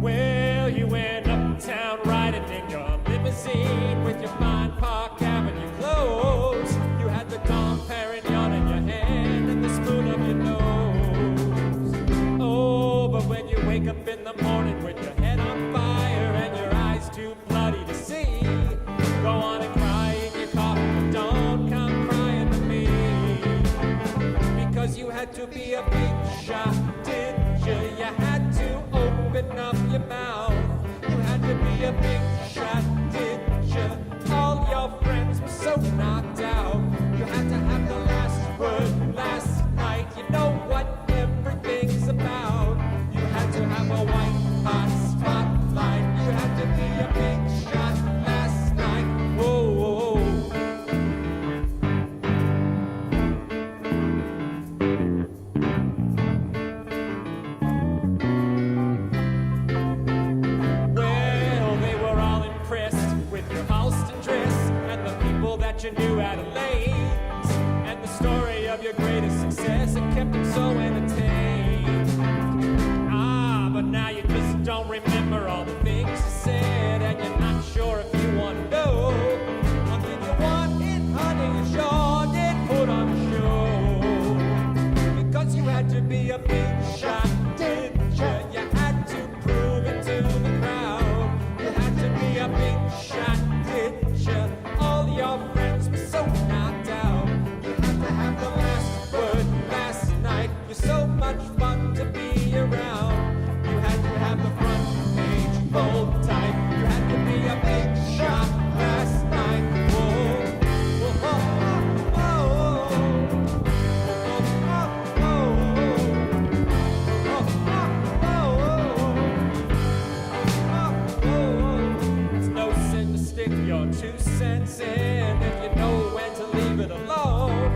Well, you went uptown riding in your limousine with your fine Park Avenue clothes. You had the Dom Perignon in your hand and the spoon of your nose. Oh, but when you wake up in the morning with your head on fire and your eyes too bloody to see, go on and cry in your coffin, but don't come crying to me. Because you had to be a big shot, didn't you? You had to open up your mouth. You had to be a big shot, didn't you? All your friends were so knocked out. You had to have the last word last night. You know what everything's about. You had to have a white hot spotlight. You had to be a big shot last night. Whoa, whoa, whoa. Well, they were all impressed with your Halston dress and the people that you knew at a lanes, and the story of your greatest success. It kept them so entertained. Ah, but now you just don't remember all the things you said, and you're not sure if you want to know. What did you want it, honey? You sure did put on a show. Because you had to be a big shot, didn't you? You had to prove it to the crowd. You had to be a big shot, didn't you? All your friends were so knocked out. You had to have the last word last night. You're so much fun to be around. You had to have the front page bold type. You had to be a big shot last night. Whoa, whoa, whoa, whoa, whoa. It's no sin to stick your 2 cents in if you know when to leave it alone.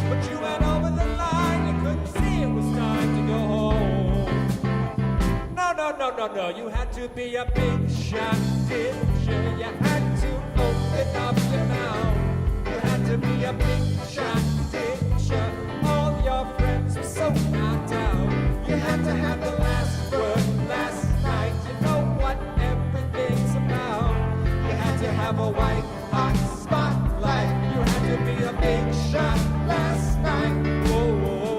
But you went over the line, you couldn't see it was time to go home. No, you had to be a big shot, didn't you? You had to open up your mouth. You had to be a big shot, didn't you? All your friends were so knocked out. You had to have the last word last night. You know what everything's about. You had to have a white hot spotlight. You had to be a big shot last night. Whoa, whoa, whoa.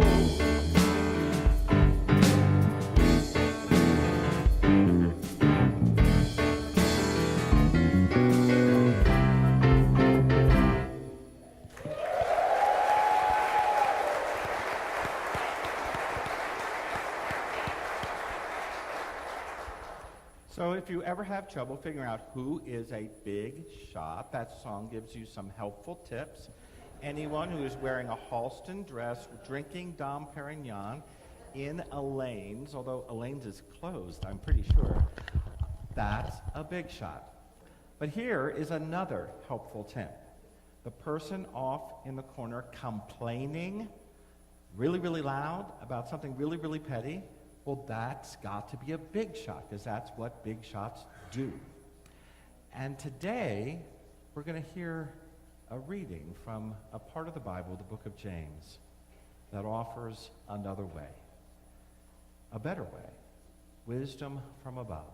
So if you ever have trouble figuring out who is a big shot, that song gives you some helpful tips. Anyone who is wearing a Halston dress, drinking Dom Perignon in Elaine's, although Elaine's is closed, I'm pretty sure, that's a big shot. But here is another helpful tip. The person off in the corner complaining really, really loud about something really, really petty, well, that's got to be a big shot, because that's what big shots do. And today, we're going to hear a reading from a part of the Bible, the book of James, that offers another way, a better way, wisdom from above.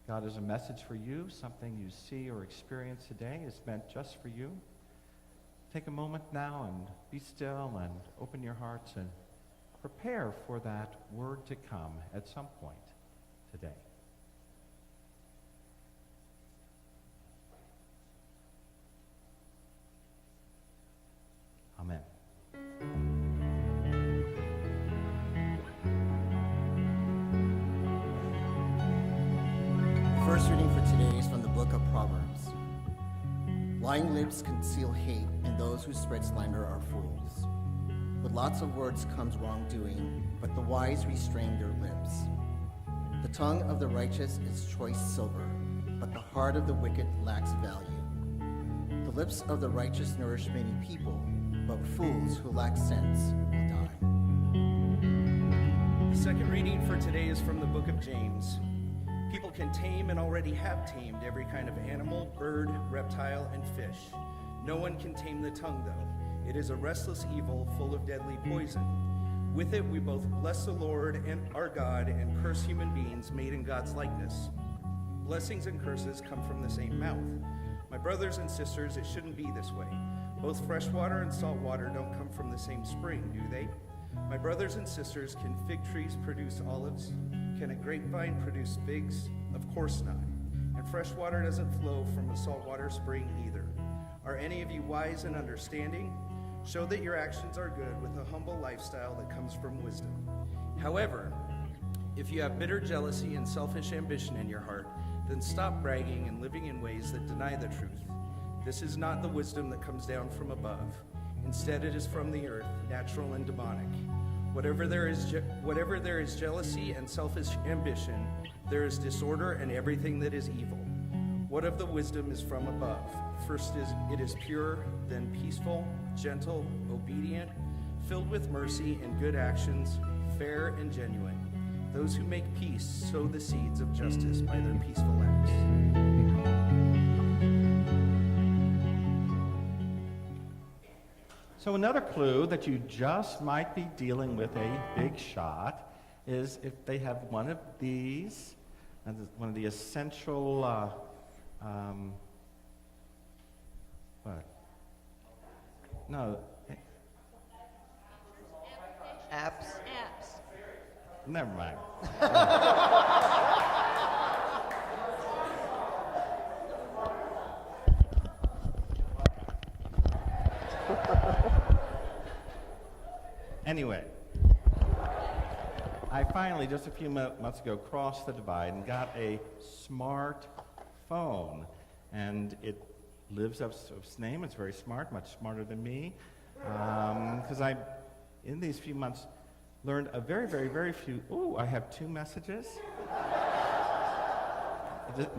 God has a message for you, something you see or experience today is meant just for you. Take a moment now and be still and open your hearts and prepare for that word to come at some point today. Amen. The first reading for today is from the book of Proverbs. Lying lips conceal hate, and those who spread slander are fools. With lots of words comes wrongdoing, but the wise restrain their lips. The tongue of the righteous is choice silver, but the heart of the wicked lacks value. The lips of the righteous nourish many people, but fools who lack sense will die. The second reading for today is from the book of James. People can tame and already have tamed every kind of animal, bird, reptile, and fish. No one can tame the tongue, though. It is a restless evil full of deadly poison. With it, we both bless the Lord and our God and curse human beings made in God's likeness. Blessings and curses come from the same mouth. My brothers and sisters, it shouldn't be this way. Both fresh water and salt water don't come from the same spring, do they? My brothers and sisters, can fig trees produce olives? Can a grapevine produce figs? Of course not. And fresh water doesn't flow from a saltwater spring either. Are any of you wise and understanding? Show that your actions are good with a humble lifestyle that comes from wisdom. However, if you have bitter jealousy and selfish ambition in your heart, then stop bragging and living in ways that deny the truth. This is not the wisdom that comes down from above. Instead, it is from the earth, natural and demonic. Whatever there is jealousy and selfish ambition, there is disorder and everything that is evil. What of the wisdom is from above? First it is pure, then peaceful, gentle, obedient, filled with mercy and good actions, fair and genuine. Those who make peace sow the seeds of justice by their peaceful acts. So another clue that you just might be dealing with a big shot is if they have one of these, and one of the essential, what? No. Apps. Never mind. Anyway, I finally, just a few months ago, crossed the divide and got a smart phone. And it lives up to its name. It's very smart, much smarter than me. Because I, in these few months, learned a very, very, very few. Ooh, I have 2 messages.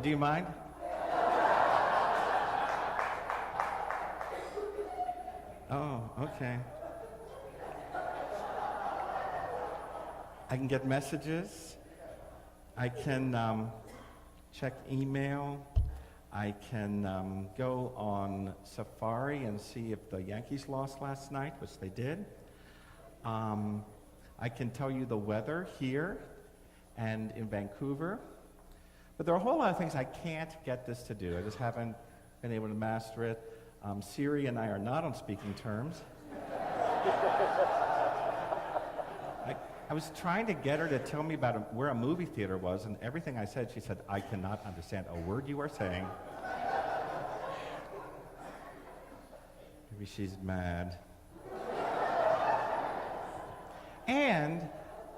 Do you mind? Oh, okay. I can get messages. I can check email. I can go on Safari and see if the Yankees lost last night, which they did. I can tell you the weather here and in Vancouver. But there are a whole lot of things I can't get this to do. I just haven't been able to master it. Siri and I are not on speaking terms. I was trying to get her to tell me about where a movie theater was, and everything I said, she said, I cannot understand a word you are saying. Maybe she's mad. And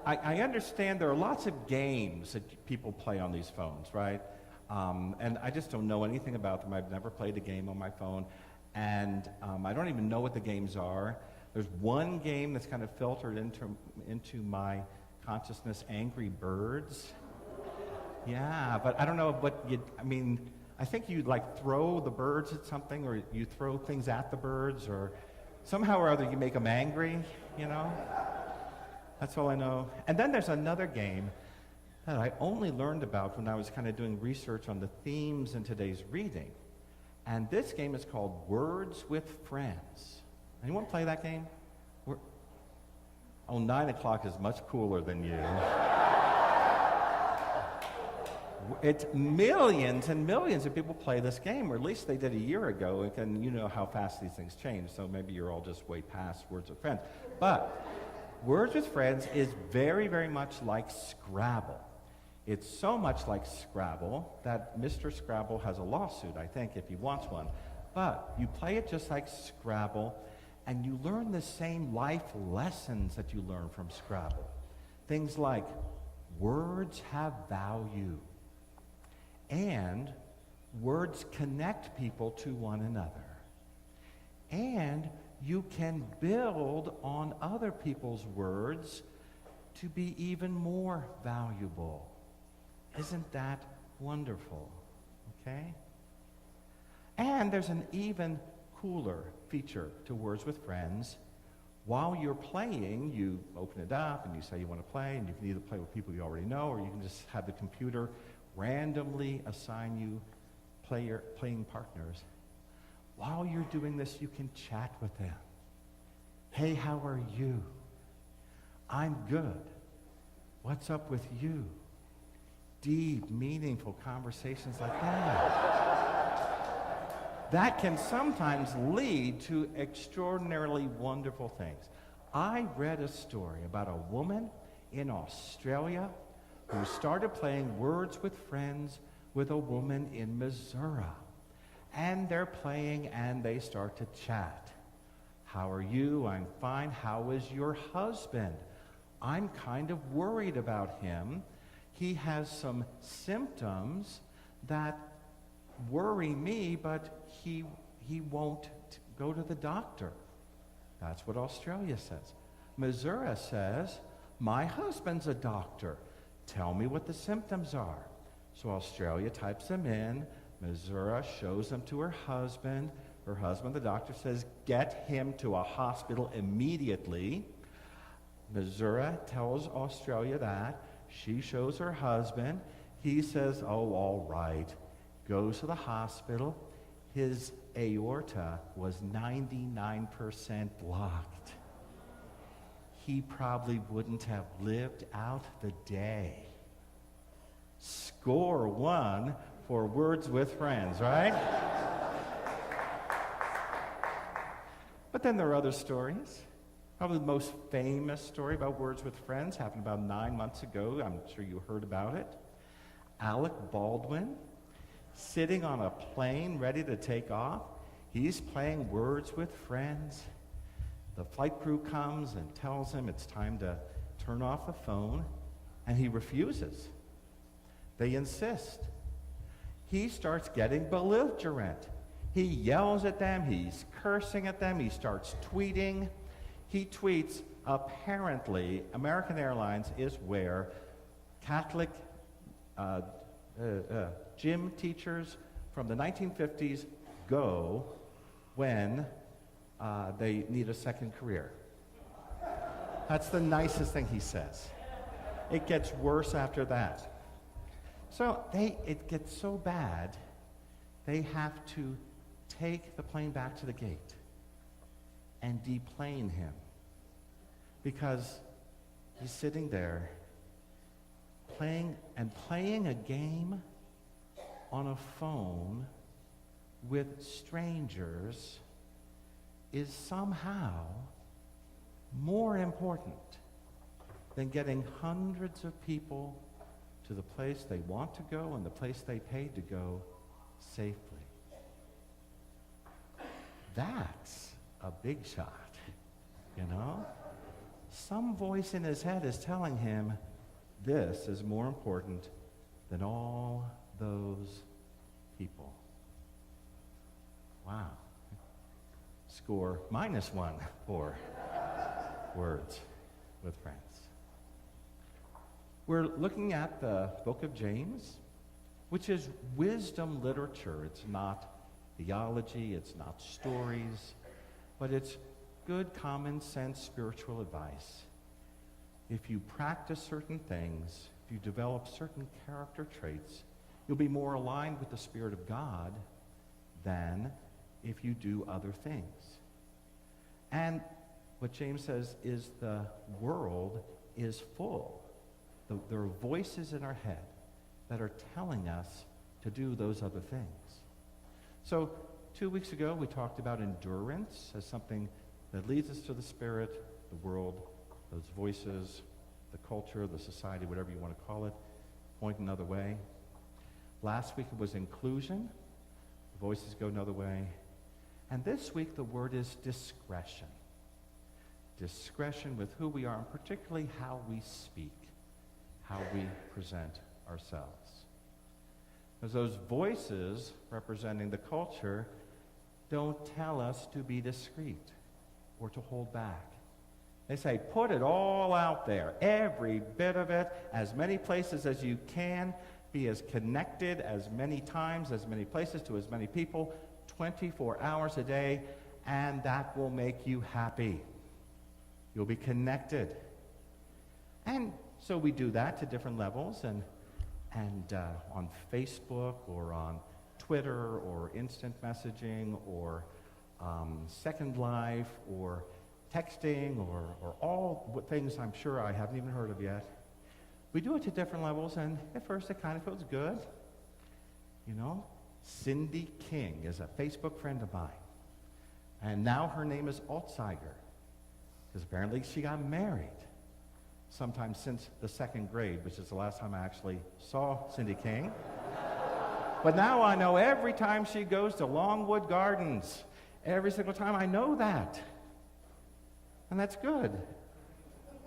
I understand there are lots of games that people play on these phones, right? And I just don't know anything about them. I've never played a game on my phone. And I don't even know what the games are. There's one game that's kind of filtered into my consciousness, Angry Birds. Yeah, but I don't know what I think you like throw the birds at something, or you throw things at the birds, or somehow or other you make them angry, you know? That's all I know. And then there's another game that I only learned about when I was kind of doing research on the themes in today's reading. And this game is called Words with Friends. Anyone play that game? 9 o'clock is much cooler than you. It's millions and millions of people play this game, or at least they did a year ago, and you know how fast these things change, so maybe you're all just way past Words with Friends. But Words with Friends is very, very much like Scrabble. It's so much like Scrabble that Mr. Scrabble has a lawsuit, I think, if he wants one. But you play it just like Scrabble, and you learn the same life lessons that you learn from Scrabble. Things like words have value, and words connect people to one another. And you can build on other people's words to be even more valuable. Isn't that wonderful? Okay? And there's an even cooler feature to Words with Friends. While you're playing, you open it up and you say you want to play, and you can either play with people you already know, or you can just have the computer randomly assign you playing partners. While you're doing this, you can chat with them. Hey, how are you? I'm good. What's up with you? Deep, meaningful conversations like that. That can sometimes lead to extraordinarily wonderful things. I read a story about a woman in Australia who started playing Words with Friends with a woman in Missouri. And they're playing and they start to chat. How are you? I'm fine. How is your husband? I'm kind of worried about him. He has some symptoms that worry me, but he won't go to the doctor. That's what Australia says. Missouri says, my husband's a doctor. Tell me what the symptoms are. So Australia types them in. Missouri shows them to her husband. Her husband, the doctor, says, get him to a hospital immediately. Missouri tells Australia that. She shows her husband. He says, oh, all right. Goes to the hospital. His aorta was 99% blocked. He probably wouldn't have lived out the day. Score one for Words with Friends, right? But then there are other stories. Probably the most famous story about Words with Friends happened about 9 months ago. I'm sure you heard about it. Alec Baldwin, sitting on a plane ready to take off. He's playing Words with Friends. The flight crew comes and tells him it's time to turn off the phone, and he refuses. They insist. He starts getting belligerent. He yells at them. He's cursing at them. He starts tweeting. He tweets, apparently, American Airlines is where Catholic gym teachers from the 1950s go when they need a second career. That's the nicest thing he says. It gets worse after that. So it gets so bad, they have to take the plane back to the gate and deplane him because he's sitting there playing a game on a phone with strangers is somehow more important than getting hundreds of people to the place they want to go and the place they paid to go safely. That's a big shot, you know? Some voice in his head is telling him this is more important than all those people. Wow. Score -1 for Words with Friends. We're looking at the book of James, which is wisdom literature. It's not theology, it's not stories, but it's good common sense spiritual advice. If you practice certain things, if you develop certain character traits, you'll be more aligned with the Spirit of God than if you do other things. And what James says is the world is full. There are voices in our head that are telling us to do those other things. So 2 weeks ago, we talked about endurance as something that leads us to the Spirit, the world, those voices, the culture, the society, whatever you want to call it, point another way. Last week it was inclusion. The voices go another way. And this week the word is discretion. Discretion with who we are, and particularly how we speak, how we present ourselves. Because those voices representing the culture don't tell us to be discreet or to hold back. They say, put it all out there, every bit of it, as many places as you can, be as connected as many times, as many places, to as many people, 24 hours a day, and that will make you happy. You'll be connected. And so we do that to different levels, and and on Facebook or on Twitter or instant messaging or Second Life or texting or all things I'm sure I haven't even heard of yet. We do it to different levels, and at first it kind of feels good. You know, Cindy King is a Facebook friend of mine, and now her name is Altsiger, because apparently she got married sometime since the 2nd grade, which is the last time I actually saw Cindy King. But now I know every time she goes to Longwood Gardens, every single time I know that. And that's good,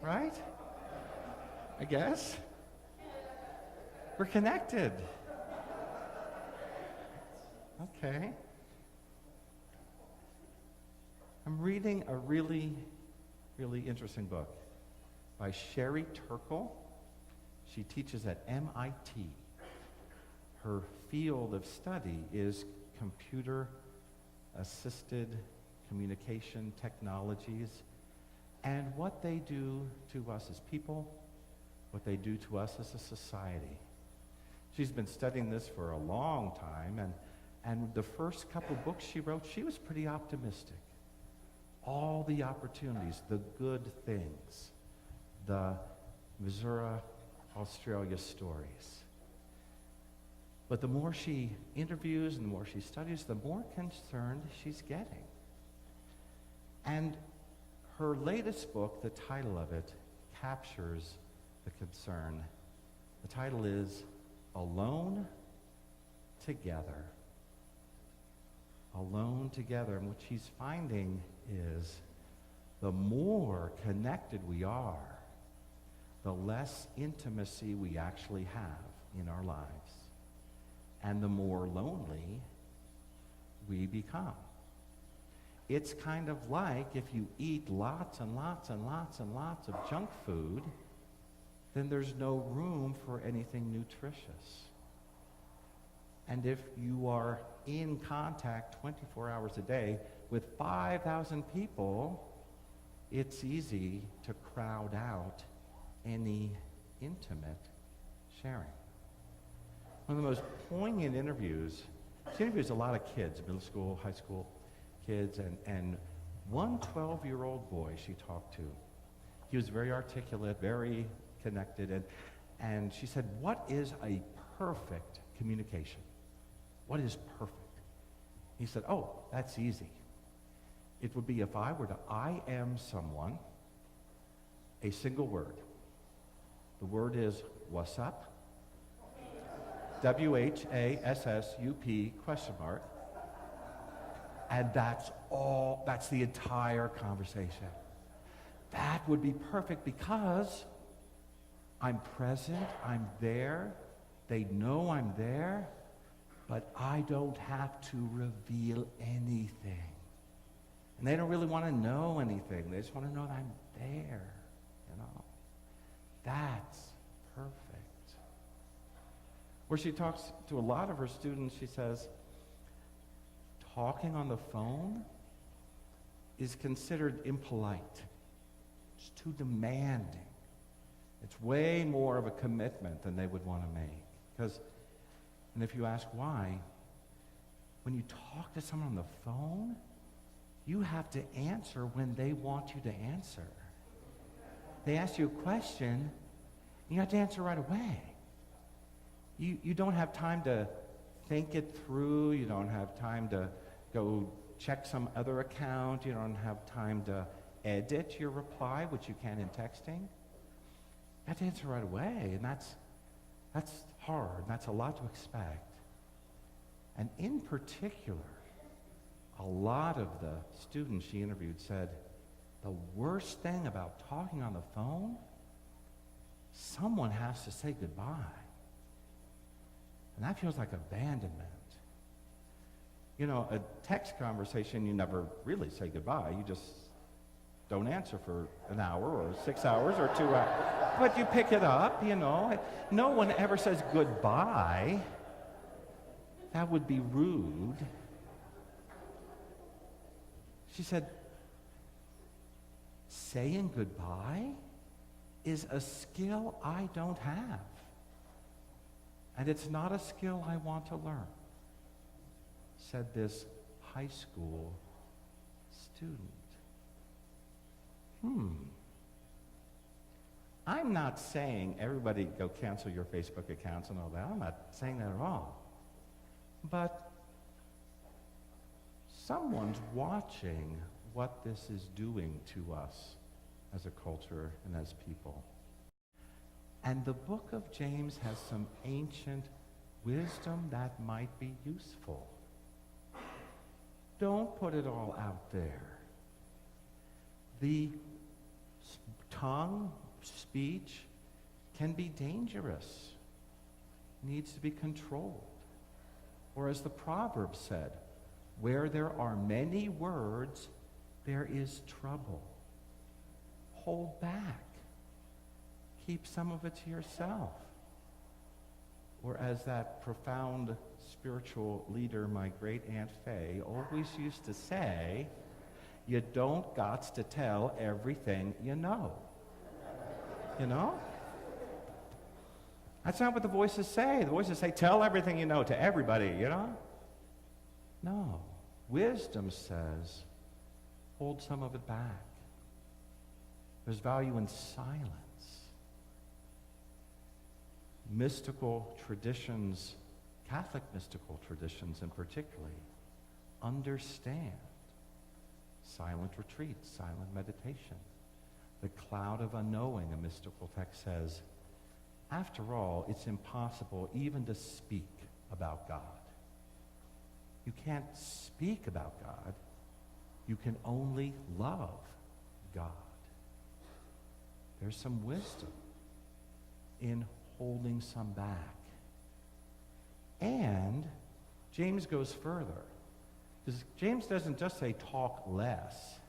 right? I guess. We're connected. Okay. I'm reading a really, really interesting book by Sherry Turkle. She teaches at MIT. Her field of study is computer-assisted communication technologies and what they do to us as people, what they do to us as a society. She's been studying this for a long time, and the first couple books she wrote, she was pretty optimistic. All the opportunities, the good things, the Missouri, Australia stories. But the more she interviews and the more she studies, the more concerned she's getting. And her latest book, the title of it, captures the concern. The title is Alone Together. Alone Together. And what she's finding is the more connected we are, the less intimacy we actually have in our lives. And the more lonely we become. It's kind of like if you eat lots and lots and lots and lots of junk food, then there's no room for anything nutritious. And if you are in contact 24 hours a day with 5,000 people, it's easy to crowd out any intimate sharing. One of the most poignant interviews, she interviews a lot of kids, middle school, high school kids, and one 12-year-old boy she talked to. He was very articulate, very connected, and she said, what is a perfect communication? What is perfect? He said, oh, that's easy. It would be if I were to I am someone, a single word. The word is, what's up? WHASSUP ? And that's all, that's the entire conversation. That would be perfect because I'm present, I'm there, they know I'm there, but I don't have to reveal anything. And they don't really want to know anything. They just want to know that I'm there, you know. That's perfect. Where she talks to a lot of her students, she says, talking on the phone is considered impolite. It's too demanding. It's way more of a commitment than they would want to make. And if you ask why, when you talk to someone on the phone, you have to answer when they want you to answer. They ask you a question, and you have to answer right away. You don't have time to think it through. You don't have time to go check some other account. You don't have time to edit your reply, which you can in texting. You have to answer right away, and that's hard, and that's a lot to expect. And in particular, a lot of the students she interviewed said, the worst thing about talking on the phone, someone has to say goodbye. And that feels like abandonment. You know, a text conversation, you never really say goodbye. You just don't answer for an hour or 6 hours or 2 hours. But you pick it up, you know. No one ever says goodbye. That would be rude. She said, saying goodbye is a skill I don't have. And it's not a skill I want to learn, said this high school student. I'm not saying everybody go cancel your Facebook accounts and all that. I'm not saying that at all. But someone's watching what this is doing to us as a culture and as people. And the book of James has some ancient wisdom that might be useful. Don't put it all out there. The tongue, speech, can be dangerous. Needs to be controlled. Or as the proverb said, where there are many words, there is trouble. Hold back. Keep some of it to yourself. Or as that profound spiritual leader, my great Aunt Faye, always used to say, you don't gots to tell everything you know. You know? That's not what the voices say. The voices say, tell everything you know to everybody, you know? No. Wisdom says, hold some of it back. There's value in silence. Mystical traditions, Catholic mystical traditions in particular, understand silent retreat, silent meditation. The cloud of unknowing, a mystical text says, after all, it's impossible even to speak about God. You can't speak about God. You can only love God. There's some wisdom in holding some back. And James goes further. Because James doesn't just say talk less.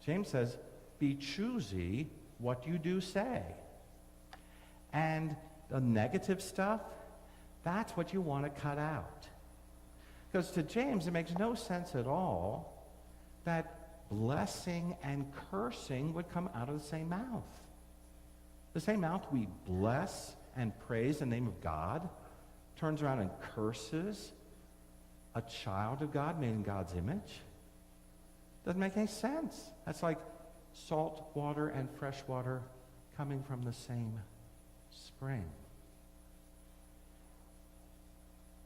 James says, be choosy what you do say. And the negative stuff, that's what you want to cut out. Because to James, it makes no sense at all that blessing and cursing would come out of the same mouth. The same mouth we bless and praise the name of God turns around and curses a child of God made in God's image. Doesn't make any sense. That's like salt water and fresh water coming from the same spring.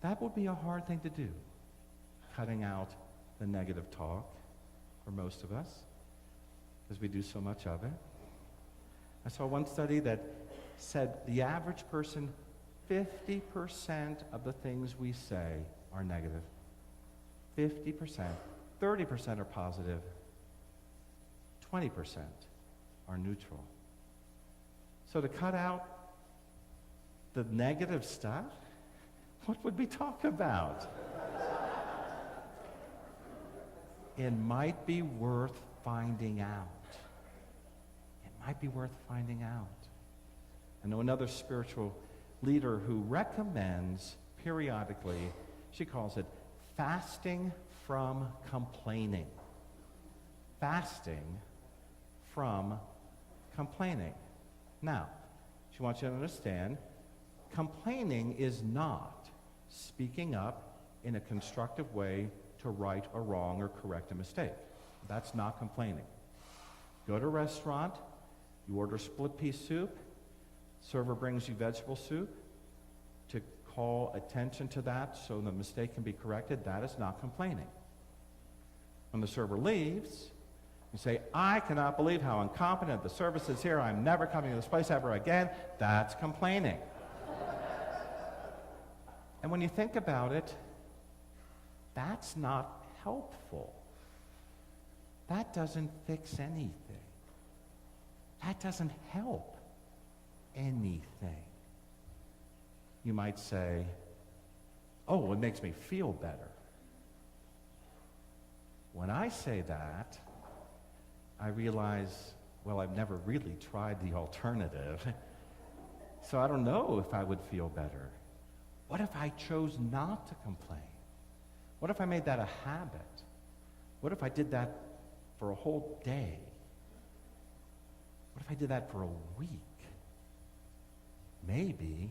That would be a hard thing to do, cutting out the negative talk for most of us, because we do so much of it. I saw one study that said the average person, 50% of the things we say are negative. 50%. 30% are positive. 20% are neutral. So to cut out the negative stuff, what would we talk about? It might be worth finding out. It might be worth finding out. I know another spiritual leader who recommends periodically, she calls it fasting from complaining. Fasting from complaining. Now, she wants you to understand, complaining is not speaking up in a constructive way to right a wrong or correct a mistake. That's not complaining. Go to a restaurant, you order split pea soup, server brings you vegetable soup. To call attention to that so the mistake can be corrected, that is not complaining. When the server leaves, you say, I cannot believe how incompetent the service is here. I'm never coming to this place ever again. That's complaining. And when you think about it, that's not helpful. That doesn't fix anything. That doesn't help anything. You might say, oh, it makes me feel better. When I say that, I realize, well, I've never really tried the alternative, so I don't know if I would feel better. What if I chose not to complain? What if I made that a habit? What if I did that for a whole day? What if I did that for a week? Maybe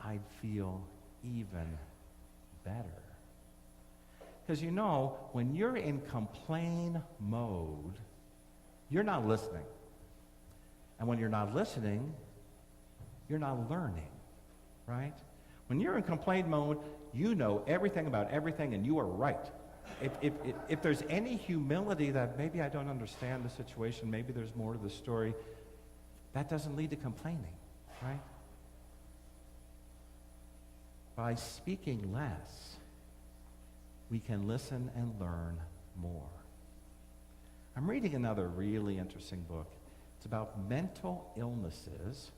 I'd feel even better. Because you know, when you're in complain mode, you're not listening. And when you're not listening, you're not learning, right? When you're in complaint mode, you know everything about everything and you are right. If there's any humility that maybe I don't understand the situation, maybe there's more to the story, that doesn't lead to complaining, right? By speaking less, we can listen and learn more. I'm reading another really interesting book. It's about mental illnesses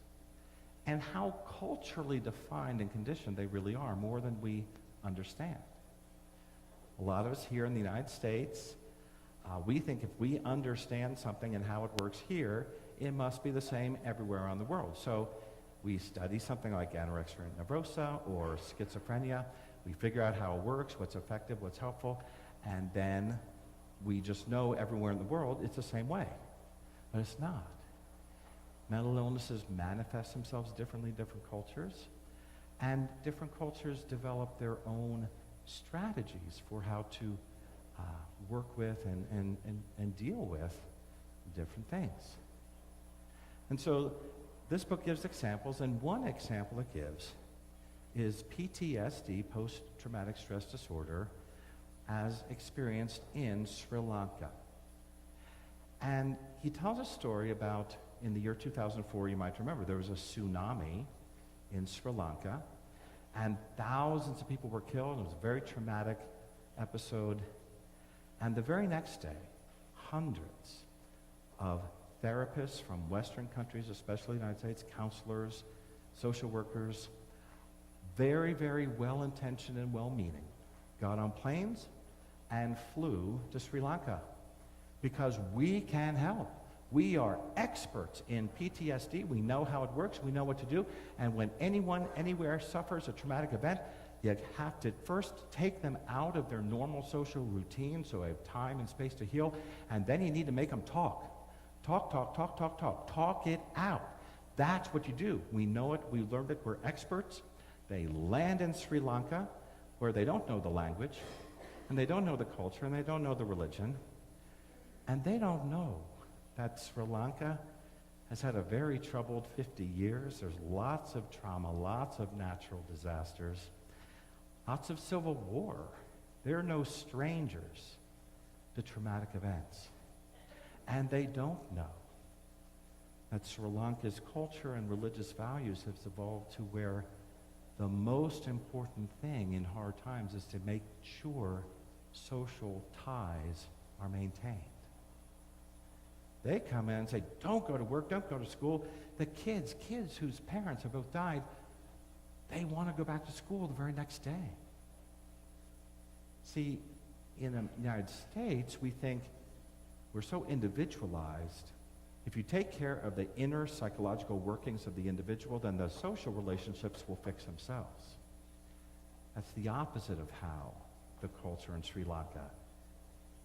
and how culturally defined and conditioned they really are, more than we understand. A lot of us here in the United States, we think if we understand something and how it works here, it must be the same everywhere around the world. So we study something like anorexia nervosa or schizophrenia. We figure out how it works, what's effective, what's helpful, and then we just know everywhere in the world it's the same way. But it's not. Mental illnesses manifest themselves differently in different cultures, and different cultures develop their own strategies for how to work with and deal with different things. And so this book gives examples, and one example it gives is PTSD, post-traumatic stress disorder, as experienced in Sri Lanka. And he tells a story about, in the year 2004, you might remember, there was a tsunami in Sri Lanka, and thousands of people were killed. It was a very traumatic episode. And the very next day, hundreds of therapists from Western countries, especially the United States, counselors, social workers, very, very well-intentioned and well-meaning, got on planes and flew to Sri Lanka because we can help. We are experts in PTSD. We know how it works. We know what to do. And when anyone, anywhere suffers a traumatic event, you have to first take them out of their normal social routine so they have time and space to heal. And then you need to make them talk. Talk, talk, talk, talk, talk. Talk it out. That's what you do. We know it. We learned it. We're experts. They land in Sri Lanka, where they don't know the language, and they don't know the culture, and they don't know the religion, and they don't know that Sri Lanka has had a very troubled 50 years. There's lots of trauma, lots of natural disasters, lots of civil war. They're no strangers to traumatic events. And they don't know that Sri Lanka's culture and religious values have evolved to where the most important thing in hard times is to make sure social ties are maintained. They come in and say, don't go to work, don't go to school. The kids whose parents have both died, they want to go back to school the very next day. See, in the United States, we think we're so individualized. If you take care of the inner psychological workings of the individual, then the social relationships will fix themselves. That's the opposite of how the culture in Sri Lanka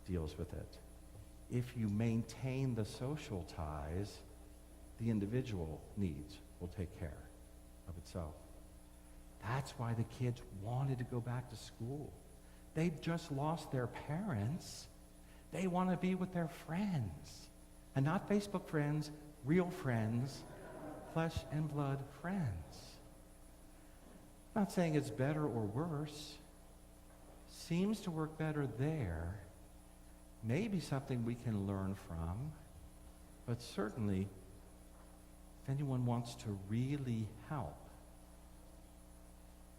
deals with it. If you maintain the social ties, the individual needs will take care of itself. That's why the kids wanted to go back to school. They've just lost their parents. They want to be with their friends. And not Facebook friends, real friends, flesh and blood friends. I'm not saying it's better or worse. Seems to work better there. Maybe something we can learn from. But certainly, if anyone wants to really help,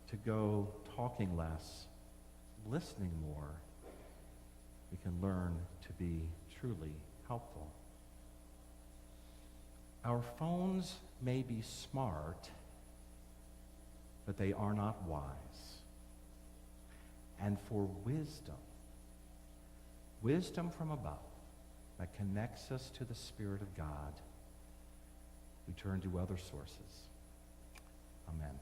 to go talking less, listening more, we can learn to be truly helpful. Our phones may be smart, but they are not wise. And for wisdom from above that connects us to the Spirit of God, we turn to other sources. Amen.